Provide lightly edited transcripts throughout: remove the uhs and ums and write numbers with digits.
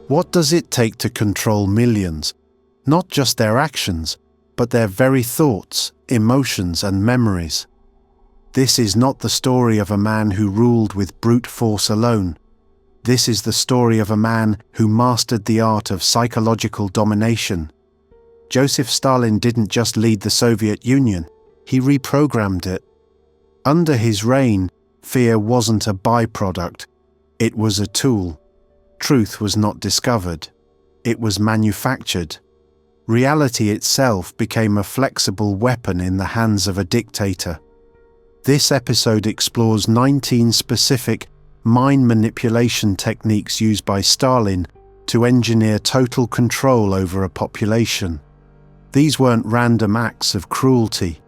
What does it take to control millions? Not just their actions, but their very thoughts, emotions, and memories. This is not the story of a man who ruled with brute force alone. This is the story of a man who mastered the art of psychological domination. Joseph Stalin didn't just lead the Soviet Union, he reprogrammed it. Under his reign, fear wasn't a byproduct, it was a tool. Truth was not discovered, it was manufactured. Reality itself became a flexible weapon in the hands of a dictator. This episode explores 19 specific mind manipulation techniques used by Stalin to engineer total control over a population. These weren't random acts of cruelty.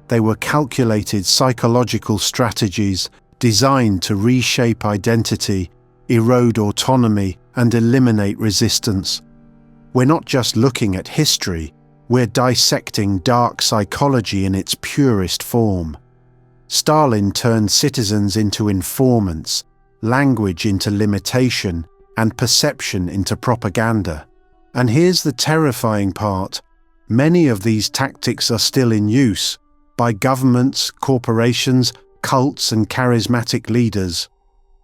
They were calculated psychological strategies designed to reshape identity, erode autonomy, and eliminate resistance. We're not just looking at history, we're dissecting dark psychology in its purest form. Stalin turned citizens into informants, language into limitation, and perception into propaganda. And here's the terrifying part. Many of these tactics are still in use by governments, corporations, cults, and charismatic leaders.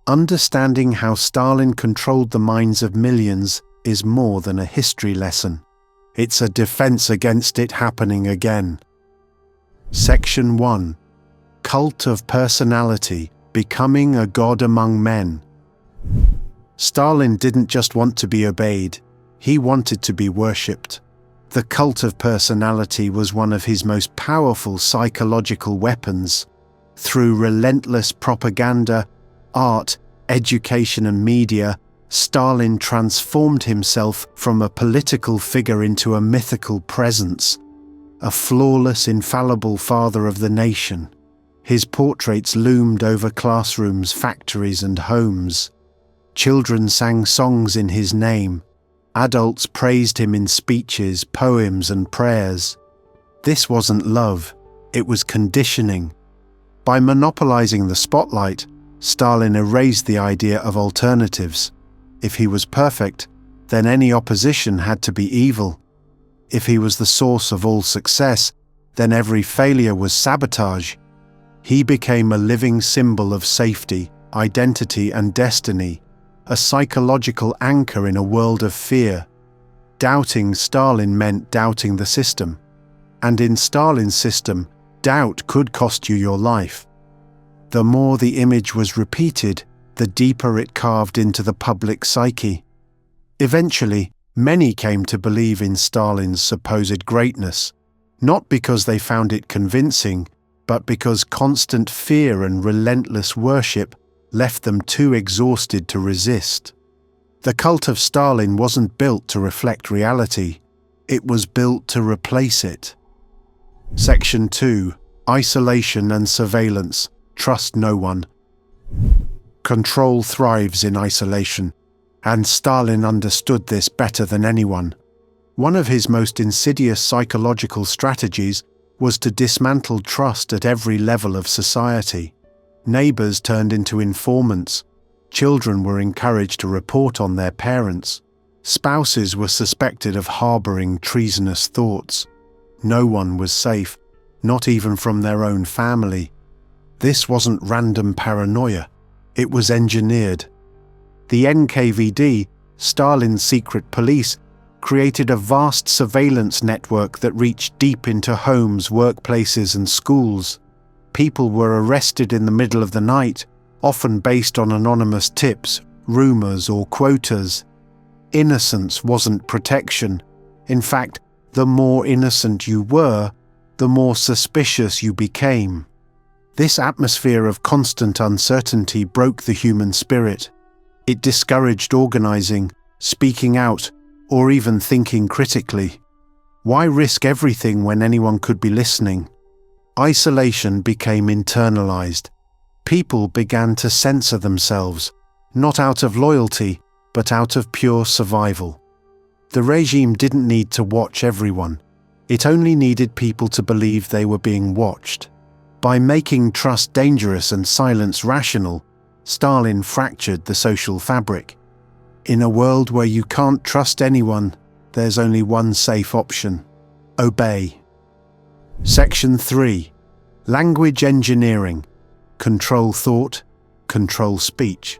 Understanding how Stalin controlled the minds of millions is more than a history lesson. It's a defense against it happening again. Section 1. Cult of Personality: Becoming a God Among Men. Stalin didn't just want to be obeyed, he wanted to be worshipped. The cult of personality was one of his most powerful psychological weapons. Through relentless propaganda, art, education, and media, Stalin transformed himself from a political figure into a mythical presence, a flawless, infallible father of the nation. His portraits loomed over classrooms, factories, and homes. Children sang songs in his name. Adults praised him in speeches, poems, and prayers. This wasn't love, it was conditioning. By monopolizing the spotlight, Stalin erased the idea of alternatives. If he was perfect, then any opposition had to be evil. If he was the source of all success, then every failure was sabotage. He became a living symbol of safety, identity, and destiny, a psychological anchor in a world of fear. Doubting Stalin meant doubting the system. And in Stalin's system, doubt could cost you your life. The more the image was repeated, the deeper it carved into the public psyche. Eventually, many came to believe in Stalin's supposed greatness, not because they found it convincing, but because constant fear and relentless worship left them too exhausted to resist. The cult of Stalin wasn't built to reflect reality, it was built to replace it. Section 2. Isolation and Surveillance: Trust no one. Control thrives in isolation, and Stalin understood this better than anyone. One of his most insidious psychological strategies was to dismantle trust at every level of society. Neighbors turned into informants. Children were encouraged to report on their parents. Spouses were suspected of harboring treasonous thoughts. No one was safe, not even from their own family. This wasn't random paranoia. It was engineered. The NKVD, Stalin's secret police, created a vast surveillance network that reached deep into homes, workplaces, and schools. People were arrested in the middle of the night, often based on anonymous tips, rumors, or quotas. Innocence wasn't protection. In fact, the more innocent you were, the more suspicious you became. This atmosphere of constant uncertainty broke the human spirit. It discouraged organizing, speaking out, or even thinking critically. Why risk everything when anyone could be listening? Isolation became internalized. People began to censor themselves, not out of loyalty, but out of pure survival. The regime didn't need to watch everyone. It only needed people to believe they were being watched. By making trust dangerous and silence rational, Stalin fractured the social fabric. In a world where you can't trust anyone, there's only one safe option: obey. Section 3. Language engineering. Control thought, control speech.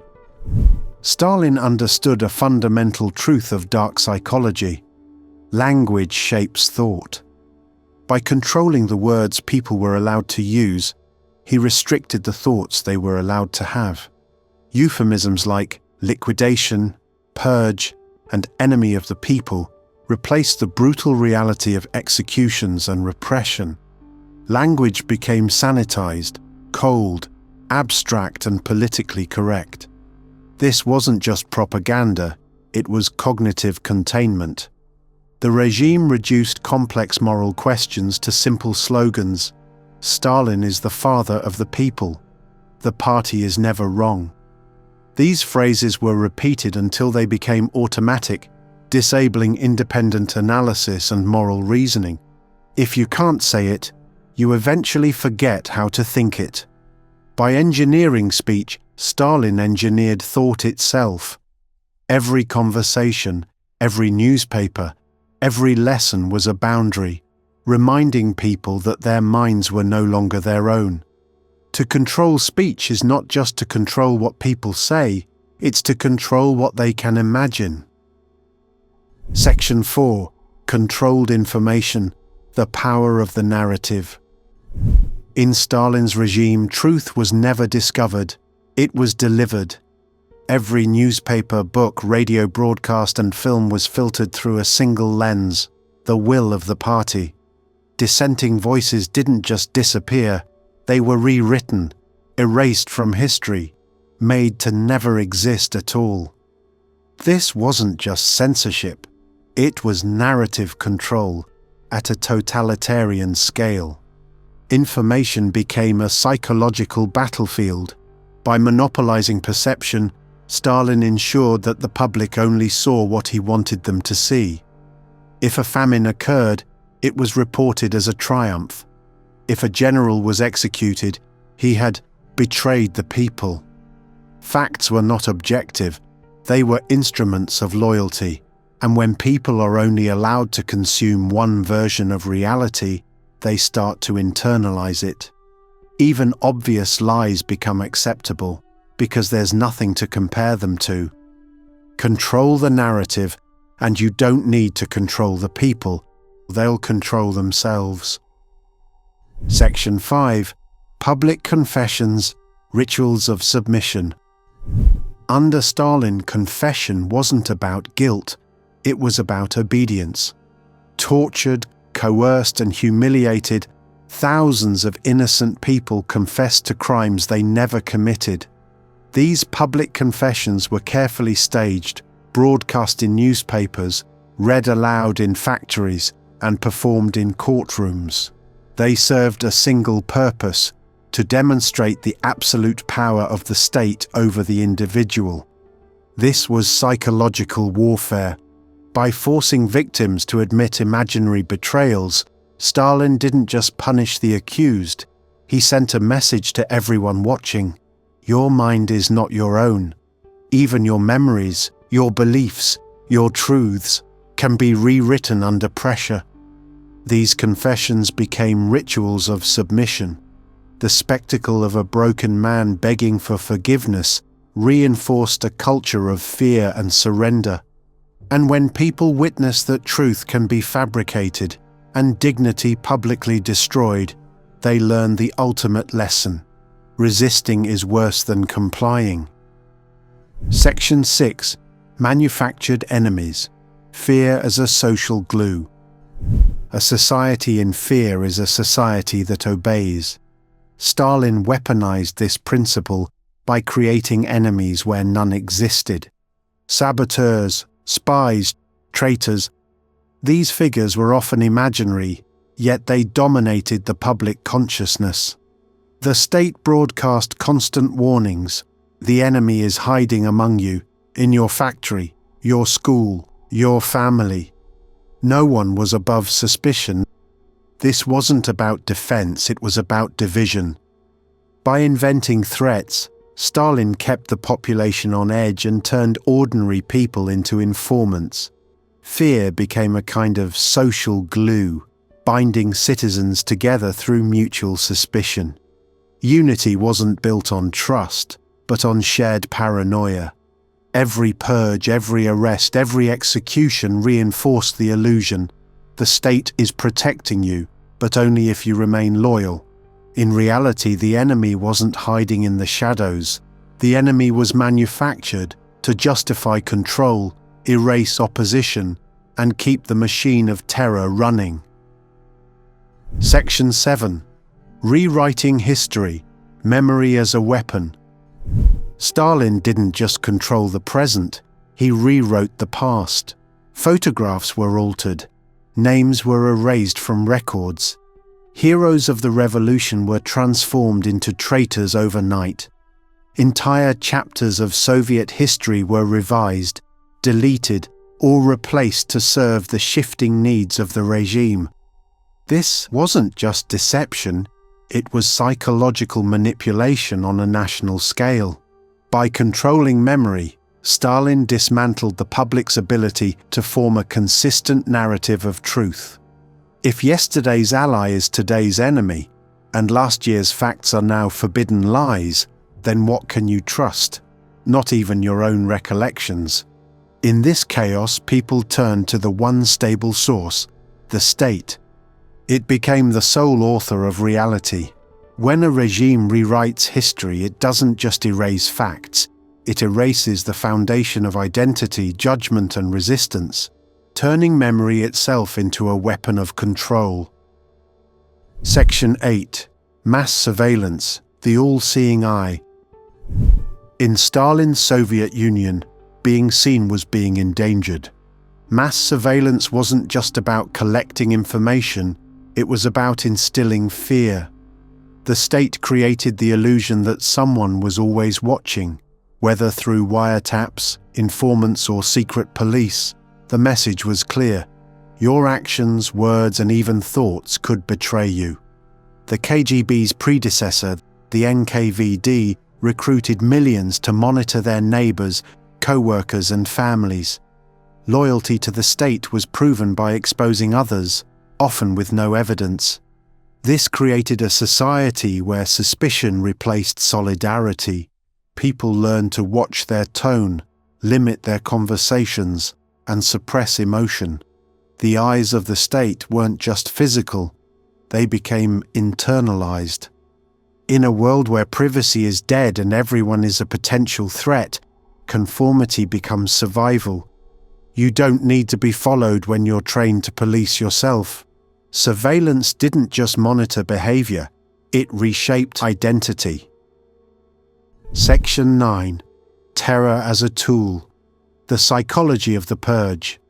Stalin understood a fundamental truth of dark psychology. Language shapes thought. By controlling the words people were allowed to use, he restricted the thoughts they were allowed to have. Euphemisms like liquidation, purge, and enemy of the people replaced the brutal reality of executions and repression. Language became sanitized, cold, abstract, and politically correct. This wasn't just propaganda, it was cognitive containment. The regime reduced complex moral questions to simple slogans. Stalin is the father of the people. The party is never wrong. These phrases were repeated until they became automatic, disabling independent analysis and moral reasoning. If you can't say it, you eventually forget how to think it. By engineering speech, Stalin engineered thought itself. Every conversation, every newspaper, every lesson was a boundary, reminding people that their minds were no longer their own. To control speech is not just to control what people say, it's to control what they can imagine. Section 4. Controlled information, the power of the narrative. In Stalin's regime, truth was never discovered, it was delivered. Every newspaper, book, radio broadcast, and film was filtered through a single lens: the will of the party. Dissenting voices didn't just disappear, they were rewritten, erased from history, made to never exist at all. This wasn't just censorship, it was narrative control at a totalitarian scale. Information became a psychological battlefield. By monopolizing perception, Stalin ensured that the public only saw what he wanted them to see. If a famine occurred, it was reported as a triumph. If a general was executed, he had betrayed the people. Facts were not objective, they were instruments of loyalty, and when people are only allowed to consume one version of reality, they start to internalize it. Even obvious lies become acceptable, because there's nothing to compare them to. Control the narrative, and you don't need to control the people, they'll control themselves. Section 5. Public confessions, rituals of submission. Under Stalin, confession wasn't about guilt, it was about obedience. Tortured, coerced, and humiliated, thousands of innocent people confessed to crimes they never committed. These public confessions were carefully staged, broadcast in newspapers, read aloud in factories, and performed in courtrooms. They served a single purpose: to demonstrate the absolute power of the state over the individual. This was psychological warfare. By forcing victims to admit imaginary betrayals, Stalin didn't just punish the accused, he sent a message to everyone watching: your mind is not your own. Even your memories, your beliefs, your truths can be rewritten under pressure. These confessions became rituals of submission. The spectacle of a broken man begging for forgiveness reinforced a culture of fear and surrender. And when people witness that truth can be fabricated and dignity publicly destroyed, they learn the ultimate lesson: resisting is worse than complying. Section 6. Manufactured enemies. Fear as a social glue. A society in fear is a society that obeys. Stalin weaponized this principle by creating enemies where none existed. Saboteurs, spies, traitors. These figures were often imaginary, yet they dominated the public consciousness. The state broadcast constant warnings: the enemy is hiding among you, in your factory, your school, your family. No one was above suspicion. This wasn't about defense, it was about division. By inventing threats, Stalin kept the population on edge and turned ordinary people into informants. Fear became a kind of social glue, binding citizens together through mutual suspicion. Unity wasn't built on trust, but on shared paranoia. Every purge, every arrest, every execution reinforced the illusion: the state is protecting you, but only if you remain loyal. In reality, the enemy wasn't hiding in the shadows. The enemy was manufactured to justify control, erase opposition, and keep the machine of terror running. Section 7. Rewriting History: Memory as a Weapon. Stalin didn't just control the present, he rewrote the past. Photographs were altered. Names were erased from records. Heroes of the revolution were transformed into traitors overnight. Entire chapters of Soviet history were revised, deleted, or replaced to serve the shifting needs of the regime. This wasn't just deception, it was psychological manipulation on a national scale. By controlling memory, Stalin dismantled the public's ability to form a consistent narrative of truth. If yesterday's ally is today's enemy, and last year's facts are now forbidden lies, then what can you trust? Not even your own recollections. In this chaos, people turned to the one stable source, the state. It became the sole author of reality. When a regime rewrites history, it doesn't just erase facts, it erases the foundation of identity, judgment, and resistance, turning memory itself into a weapon of control. Section 8. Mass Surveillance: The All-Seeing Eye. In Stalin's Soviet Union, being seen was being endangered. Mass surveillance wasn't just about collecting information, it was about instilling fear. The state created the illusion that someone was always watching, whether through wiretaps, informants, or secret police. The message was clear: your actions, words, and even thoughts could betray you. The KGB's predecessor, the NKVD, recruited millions to monitor their neighbors, co-workers, and families. Loyalty to the state was proven by exposing others, often with no evidence. This created a society where suspicion replaced solidarity. People learned to watch their tone, limit their conversations, and suppress emotion. The eyes of the state weren't just physical, they became internalized. In a world where privacy is dead and everyone is a potential threat, conformity becomes survival. You don't need to be followed when you're trained to police yourself. Surveillance didn't just monitor behavior, it reshaped identity. Section 9. Terror as a Tool: The Psychology of the Purge.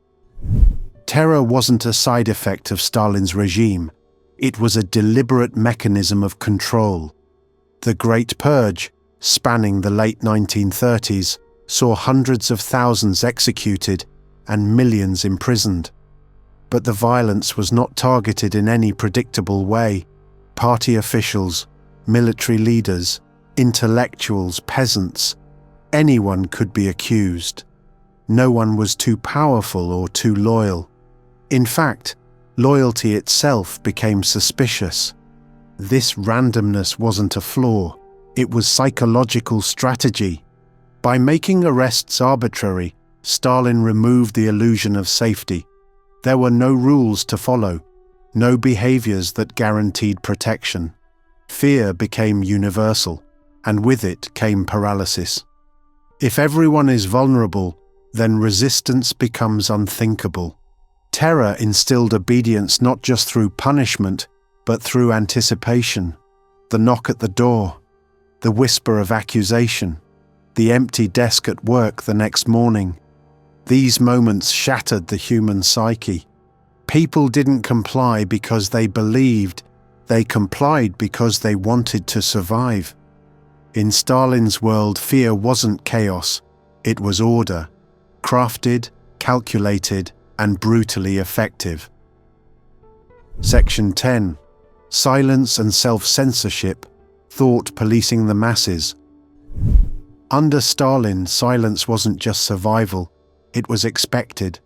Terror wasn't a side effect of Stalin's regime, it was a deliberate mechanism of control. The Great Purge, spanning the late 1930s, saw hundreds of thousands executed and millions imprisoned. But the violence was not targeted in any predictable way. Party officials, military leaders, intellectuals, peasants, anyone could be accused. No one was too powerful or too loyal. In fact, loyalty itself became suspicious. This randomness wasn't a flaw, it was psychological strategy. By making arrests arbitrary, Stalin removed the illusion of safety. There were no rules to follow, no behaviors that guaranteed protection. Fear became universal, and with it came paralysis. If everyone is vulnerable, then resistance becomes unthinkable. Terror instilled obedience not just through punishment, but through anticipation. The knock at the door, the whisper of accusation, the empty desk at work the next morning. These moments shattered the human psyche. People didn't comply because they believed, they complied because they wanted to survive. In Stalin's world, fear wasn't chaos, it was order, crafted, calculated, and brutally effective. Section 10. Silence and Self-Censorship: Thought Policing the Masses. Under Stalin, silence wasn't just survival, it was expected.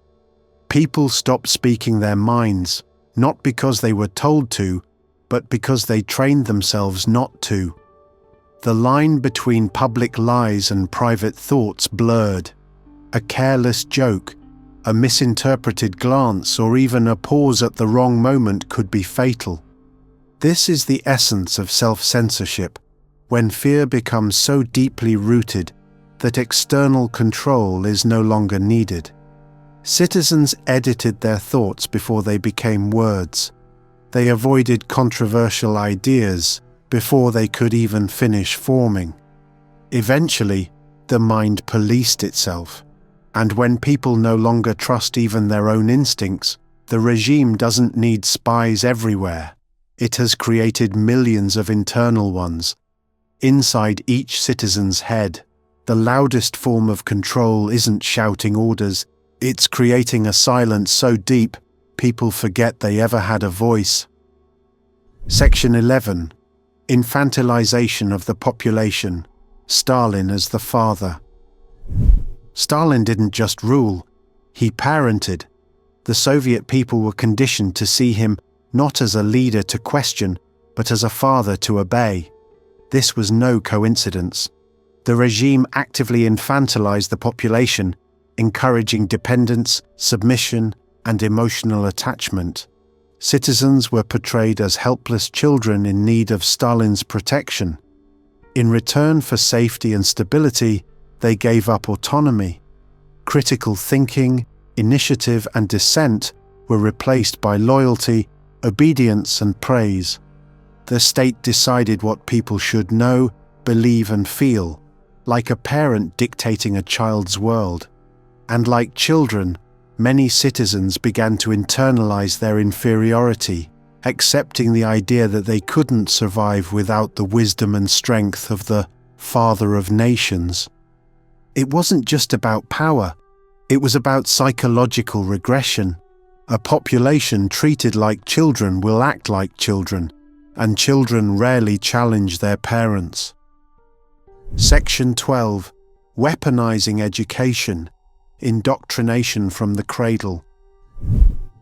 People stopped speaking their minds, not because they were told to, but because they trained themselves not to. The line between public lies and private thoughts blurred. A careless joke, a misinterpreted glance, or even a pause at the wrong moment could be fatal. This is the essence of self-censorship, when fear becomes so deeply rooted that external control is no longer needed. Citizens edited their thoughts before they became words. They avoided controversial ideas before they could even finish forming. Eventually, the mind policed itself, and when people no longer trust even their own instincts, the regime doesn't need spies everywhere. It has created millions of internal ones. Inside each citizen's head, the loudest form of control isn't shouting orders, it's creating a silence so deep, people forget they ever had a voice. Section 11. Infantilization of the population. Stalin as the father. Stalin didn't just rule, he parented. The Soviet people were conditioned to see him not as a leader to question, but as a father to obey. This was no coincidence. The regime actively infantilized the population, encouraging dependence, submission, and emotional attachment. Citizens were portrayed as helpless children in need of Stalin's protection. In return for safety and stability, they gave up autonomy. Critical thinking, initiative, and dissent were replaced by loyalty, obedience, and praise. The state decided what people should know, believe, and feel, like a parent dictating a child's world. And like children, many citizens began to internalize their inferiority, accepting the idea that they couldn't survive without the wisdom and strength of the Father of Nations. It wasn't just about power, it was about psychological regression. A population treated like children will act like children, and children rarely challenge their parents. Section 12. Weaponizing education. Indoctrination from the cradle.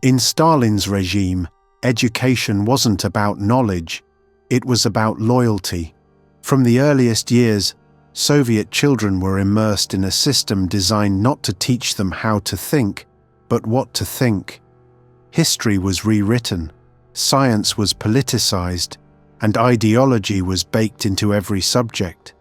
In Stalin's regime, education wasn't about knowledge, it was about loyalty. From the earliest years, Soviet children were immersed in a system designed not to teach them how to think, but what to think. History was rewritten, science was politicized, and ideology was baked into every subject.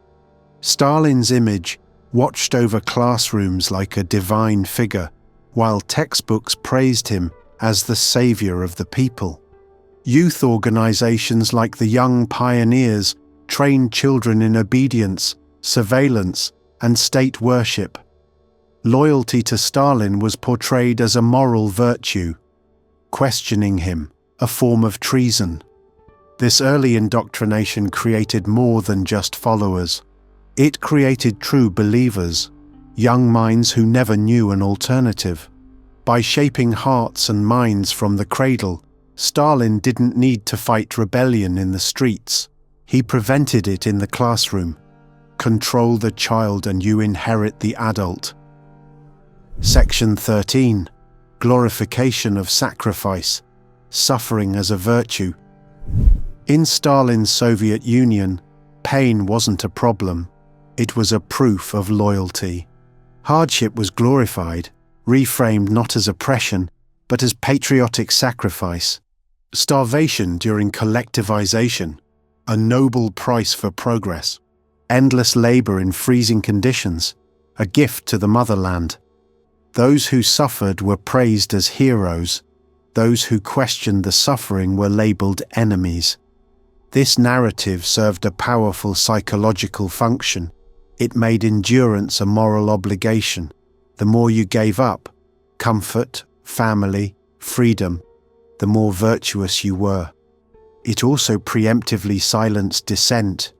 Stalin's image watched over classrooms like a divine figure, while textbooks praised him as the savior of the people. Youth organizations like the Young Pioneers trained children in obedience, surveillance, and state worship. Loyalty to Stalin was portrayed as a moral virtue. Questioning him, a form of treason. This early indoctrination created more than just followers. It created true believers, young minds who never knew an alternative. By shaping hearts and minds from the cradle, Stalin didn't need to fight rebellion in the streets. He prevented it in the classroom. Control the child and you inherit the adult. Section 13. Glorification of sacrifice. Suffering as a virtue. In Stalin's Soviet Union, pain wasn't a problem. It was a proof of loyalty. Hardship was glorified, reframed not as oppression, but as patriotic sacrifice. Starvation during collectivization, a noble price for progress. Endless labor in freezing conditions, a gift to the motherland. Those who suffered were praised as heroes. Those who questioned the suffering were labeled enemies. This narrative served a powerful psychological function. It made endurance a moral obligation. The more you gave up, comfort, family, freedom, the more virtuous you were. It also preemptively silenced dissent.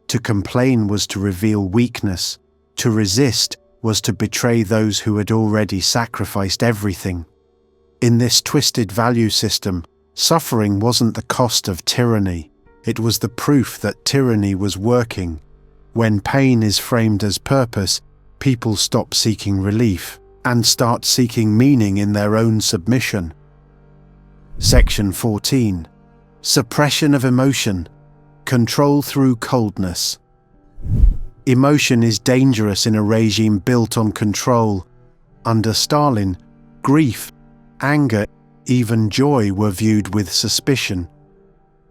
To complain was to reveal weakness. To resist was to betray those who had already sacrificed everything. In this twisted value system, suffering wasn't the cost of tyranny. It was the proof that tyranny was working. When pain is framed as purpose, people stop seeking relief and start seeking meaning in their own submission. Section 14. Suppression of emotion. Control through coldness. Emotion is dangerous in a regime built on control. Under Stalin, grief, anger, even joy were viewed with suspicion.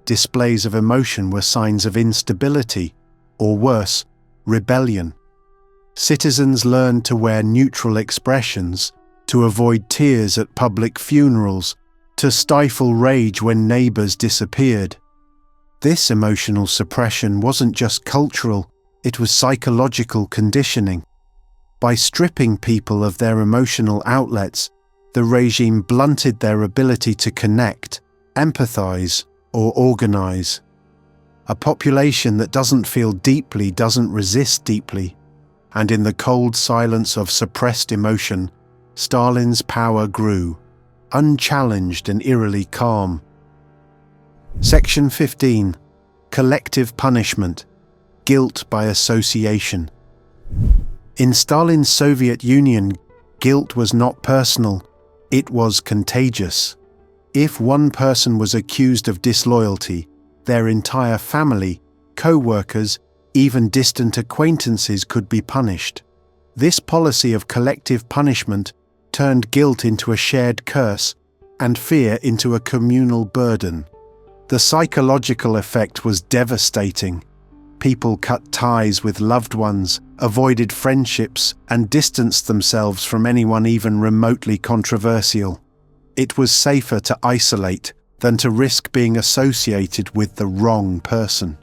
Displays of emotion were signs of instability, or worse, rebellion. Citizens learned to wear neutral expressions, to avoid tears at public funerals, to stifle rage when neighbors disappeared. This emotional suppression wasn't just cultural, it was psychological conditioning. By stripping people of their emotional outlets, the regime blunted their ability to connect, empathize, or organize. A population that doesn't feel deeply doesn't resist deeply, and in the cold silence of suppressed emotion, Stalin's power grew, unchallenged and eerily calm. Section 15. Collective punishment. Guilt by association. In Stalin's Soviet Union, guilt was not personal, it was contagious. If one person was accused of disloyalty, their entire family, co-workers, even distant acquaintances could be punished. This policy of collective punishment turned guilt into a shared curse and fear into a communal burden. The psychological effect was devastating. People cut ties with loved ones, avoided friendships, and distanced themselves from anyone even remotely controversial. It was safer to isolate than to risk being associated with the wrong person.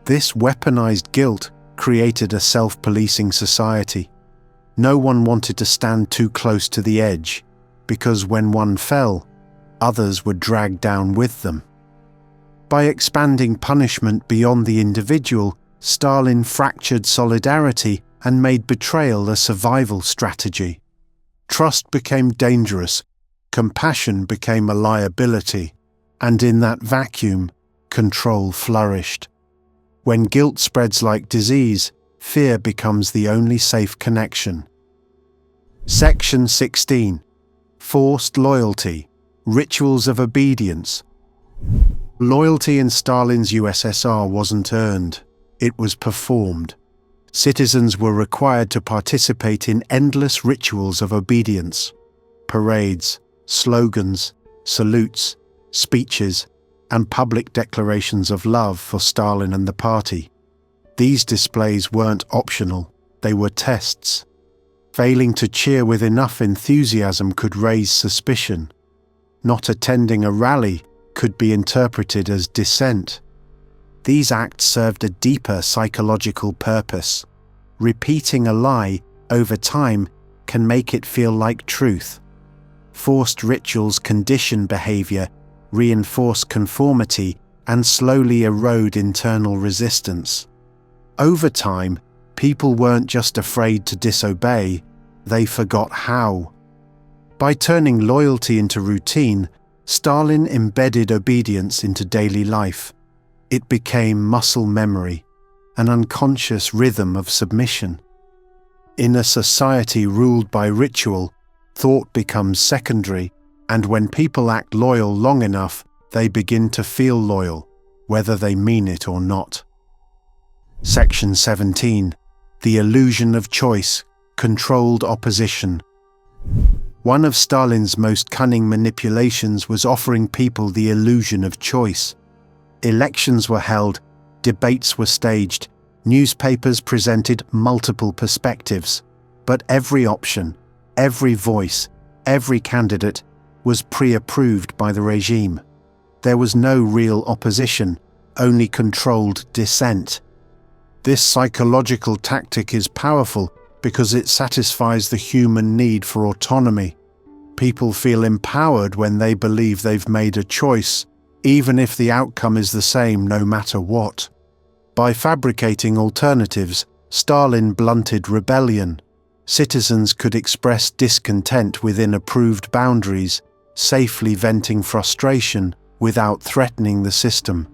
This weaponized guilt created a self-policing society. No one wanted to stand too close to the edge, because when one fell, others were dragged down with them. By expanding punishment beyond the individual, Stalin fractured solidarity and made betrayal a survival strategy. Trust became dangerous, compassion became a liability, and in that vacuum, control flourished. When guilt spreads like disease, fear becomes the only safe connection. Section 16. Forced loyalty. Rituals of obedience. Loyalty in Stalin's USSR wasn't earned, it was performed. Citizens were required to participate in endless rituals of obedience. Parades, slogans, salutes, speeches, and public declarations of love for Stalin and the party. These displays weren't optional, they were tests. Failing to cheer with enough enthusiasm could raise suspicion. Not attending a rally could be interpreted as dissent. These acts served a deeper psychological purpose. Repeating a lie over time can make it feel like truth. Forced rituals condition behavior, reinforce conformity, and slowly erode internal resistance. Over time, people weren't just afraid to disobey, they forgot how. By turning loyalty into routine, Stalin embedded obedience into daily life. It became muscle memory, an unconscious rhythm of submission. In a society ruled by ritual, thought becomes secondary, and when people act loyal long enough, they begin to feel loyal, whether they mean it or not. Section 17. The illusion of choice. Controlled opposition. One of Stalin's most cunning manipulations was offering people the illusion of choice. Elections were held, debates were staged, newspapers presented multiple perspectives, but every option, every voice, every candidate was pre-approved by the regime. There was no real opposition, only controlled dissent. This psychological tactic is powerful because it satisfies the human need for autonomy. People feel empowered when they believe they've made a choice, even if the outcome is the same no matter what. By fabricating alternatives, Stalin blunted rebellion. Citizens could express discontent within approved boundaries, safely venting frustration without threatening the system.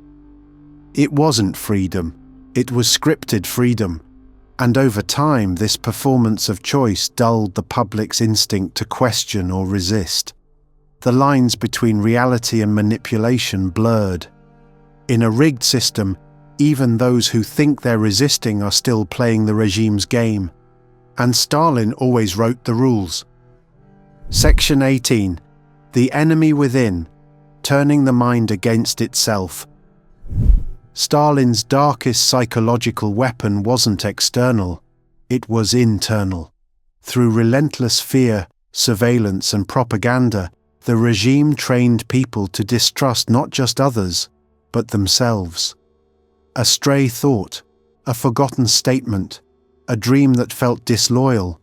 It wasn't freedom, It was scripted freedom, and over time this performance of choice dulled the public's instinct to question or resist. The lines between reality and manipulation blurred. In a rigged system, even those who think they're resisting are still playing the regime's game. And Stalin always wrote the rules. Section 18. The enemy within, turning the mind against itself. Stalin's darkest psychological weapon wasn't external, it was internal. Through relentless fear, surveillance, and propaganda, the regime trained people to distrust not just others, but themselves. A stray thought, a forgotten statement, a dream that felt disloyal.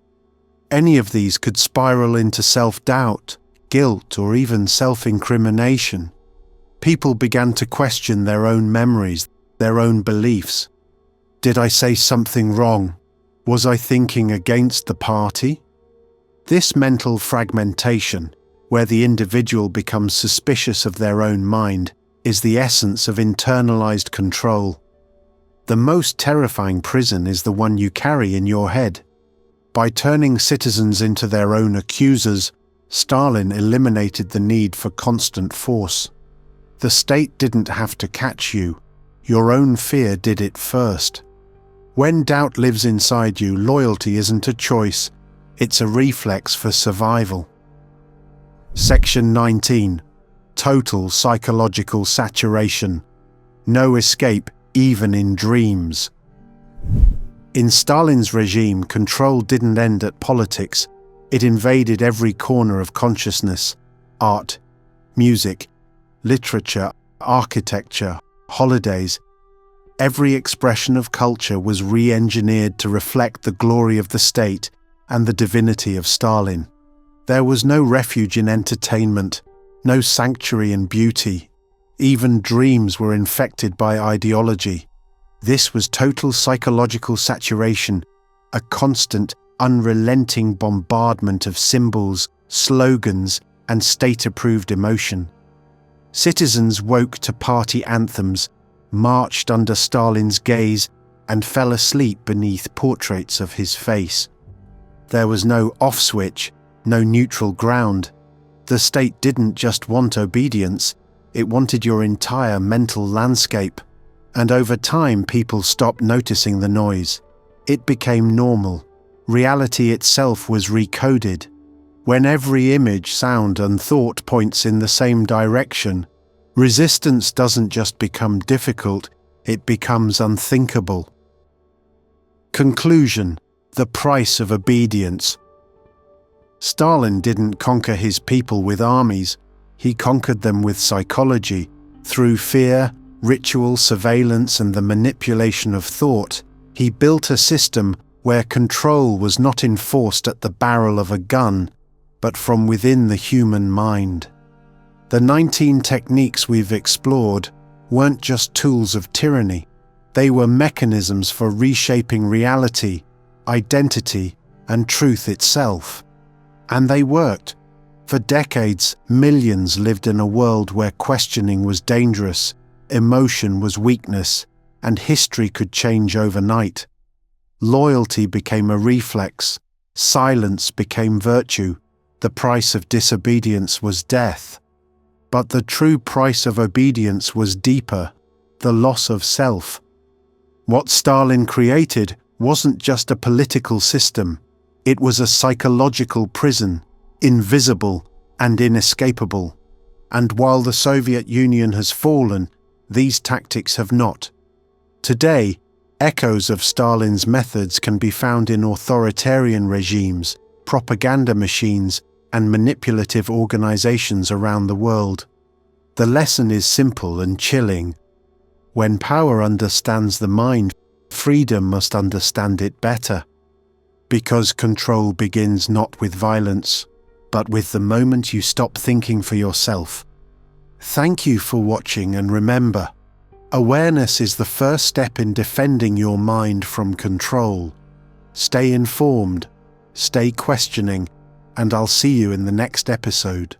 Any of these could spiral into self-doubt, guilt, or even self-incrimination. People began to question their own memories, their own beliefs. Did I say something wrong? Was I thinking against the party? This mental fragmentation, where the individual becomes suspicious of their own mind, is the essence of internalized control. The most terrifying prison is the one you carry in your head. By turning citizens into their own accusers, Stalin eliminated the need for constant force. The state didn't have to catch you. Your own fear did it first. When doubt lives inside you, loyalty isn't a choice, it's a reflex for survival. Section 19. Total psychological saturation. No escape, even in dreams. In Stalin's regime, control didn't end at politics. It invaded every corner of consciousness. Art, music, literature, architecture, holidays. Every expression of culture was re-engineered to reflect the glory of the state and the divinity of Stalin. There was no refuge in entertainment, no sanctuary in beauty. Even dreams were infected by ideology. This was total psychological saturation, a constant, unrelenting bombardment of symbols, slogans, and state-approved emotion. Citizens woke to party anthems, marched under Stalin's gaze, and fell asleep beneath portraits of his face. There was no off switch, no neutral ground. The state didn't just want obedience, it wanted your entire mental landscape. And over time, people stopped noticing the noise. It became normal. Reality itself was recoded. When every image, sound, and thought points in the same direction, resistance doesn't just become difficult, it becomes unthinkable. Conclusion: the price of obedience. Stalin didn't conquer his people with armies, he conquered them with psychology, through fear, ritual, surveillance, and the manipulation of thought. He built a system where control was not enforced at the barrel of a gun, but from within the human mind. The 19 techniques we've explored weren't just tools of tyranny, they were mechanisms for reshaping reality, identity, and truth itself. And they worked. For decades, millions lived in a world where questioning was dangerous, emotion was weakness, and history could change overnight. Loyalty became a reflex, silence became virtue, the price of disobedience was death. But the true price of obedience was deeper, the loss of self. What Stalin created wasn't just a political system, it was a psychological prison, invisible and inescapable. And while the Soviet Union has fallen, these tactics have not. Today, echoes of Stalin's methods can be found in authoritarian regimes, propaganda machines, and manipulative organizations around the world. The lesson is simple and chilling. When power understands the mind, freedom must understand it better. Because control begins not with violence, but with the moment you stop thinking for yourself. Thank you for watching, and remember, awareness is the first step in defending your mind from control. Stay informed, stay questioning, and I'll see you in the next episode.